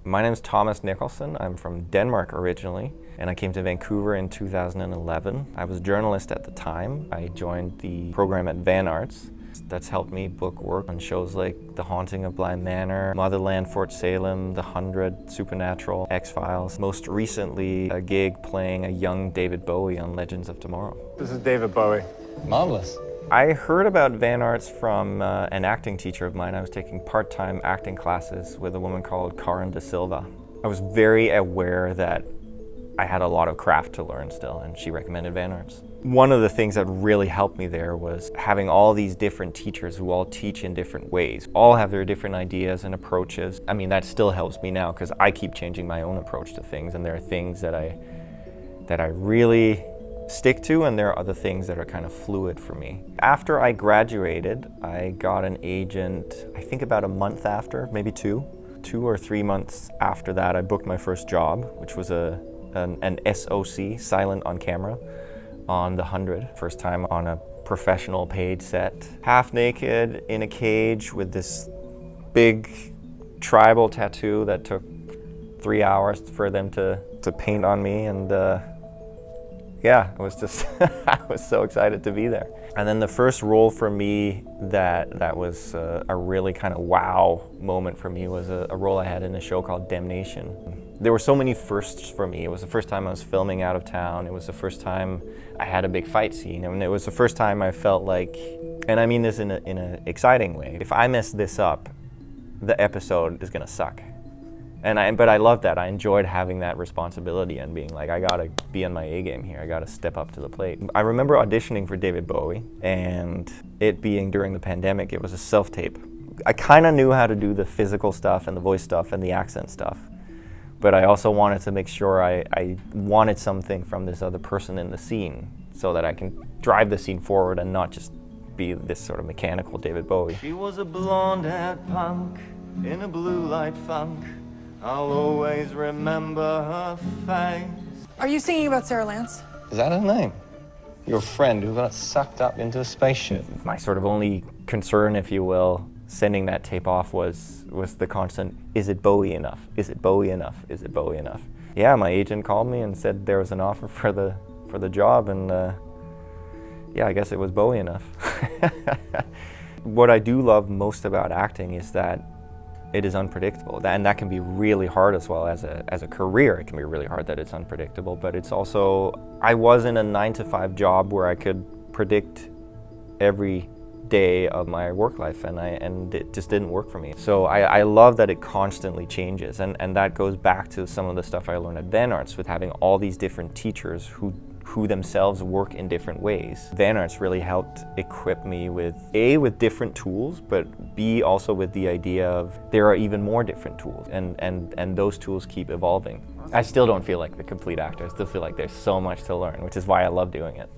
My name is Thomas Nicholson. I'm from Denmark originally, and I came to Vancouver in 2011. I was a journalist at the time. I joined the program at VanArts. That's helped me book work on shows like The Haunting of Bly Manor, Motherland, Fort Salem, The 100, Supernatural, X-Files. Most recently, a gig playing a young David Bowie on Legends of Tomorrow. This is David Bowie. Marvelous. I heard about VanArts from an acting teacher of mine. I was taking part-time acting classes with a woman called Karen De Silva. I was very aware that I had a lot of craft to learn still, and she recommended VanArts. One of the things that really helped me there was having all these different teachers who all teach in different ways, all have their different ideas and approaches. I mean, that still helps me now because I keep changing my own approach to things, and there are things that I really stick to, and there are other things that are kind of fluid for me. After I graduated, I got an agent, I think about a month after, maybe 2 or 3 months after that. I booked my first job, which was an SOC, silent on camera, on The 100. First time on a professional paid set. Half naked in a cage with this big tribal tattoo that took 3 hours for them to paint on me, and yeah, it was just, I was so excited to be there. And then the first role for me that was a really kind of wow moment for me was a role I had in a show called Damnation. There were so many firsts for me. It was the first time I was filming out of town. It was the first time I had a big fight scene. And it was the first time I felt like, and I mean this in an exciting way, if I mess this up, the episode is gonna suck. But I loved that. I enjoyed having that responsibility and being like, I gotta be on my A game here. I gotta step up to the plate. I remember auditioning for David Bowie, and it being during the pandemic, it was a self-tape. I kind of knew how to do the physical stuff and the voice stuff and the accent stuff, but I also wanted to make sure I wanted something from this other person in the scene so that I can drive the scene forward and not just be this sort of mechanical David Bowie. She was a blonde-haired punk in a blue light funk. I'll always remember her face. Are you singing about Sarah Lance? Is that her name? Your friend who got sucked up into a spaceship. My sort of only concern, if you will, sending that tape off was the constant, is it Bowie enough? Is it Bowie enough? Is it Bowie enough? Yeah, my agent called me and said there was an offer for the job, and yeah, I guess it was Bowie enough. What I do love most about acting is that it is unpredictable, and that can be really hard as well as a career. It can be really hard that it's unpredictable, but it's also, I was in a 9-to-5 job where I could predict every day of my work life, and it just didn't work for me. So I love that it constantly changes, and that goes back to some of the stuff I learned at VanArts with having all these different teachers who themselves work in different ways. VanArts really helped equip me with with different tools, but B, also with the idea of there are even more different tools, and those tools keep evolving. I still don't feel like the complete actor. I still feel like there's so much to learn, which is why I love doing it.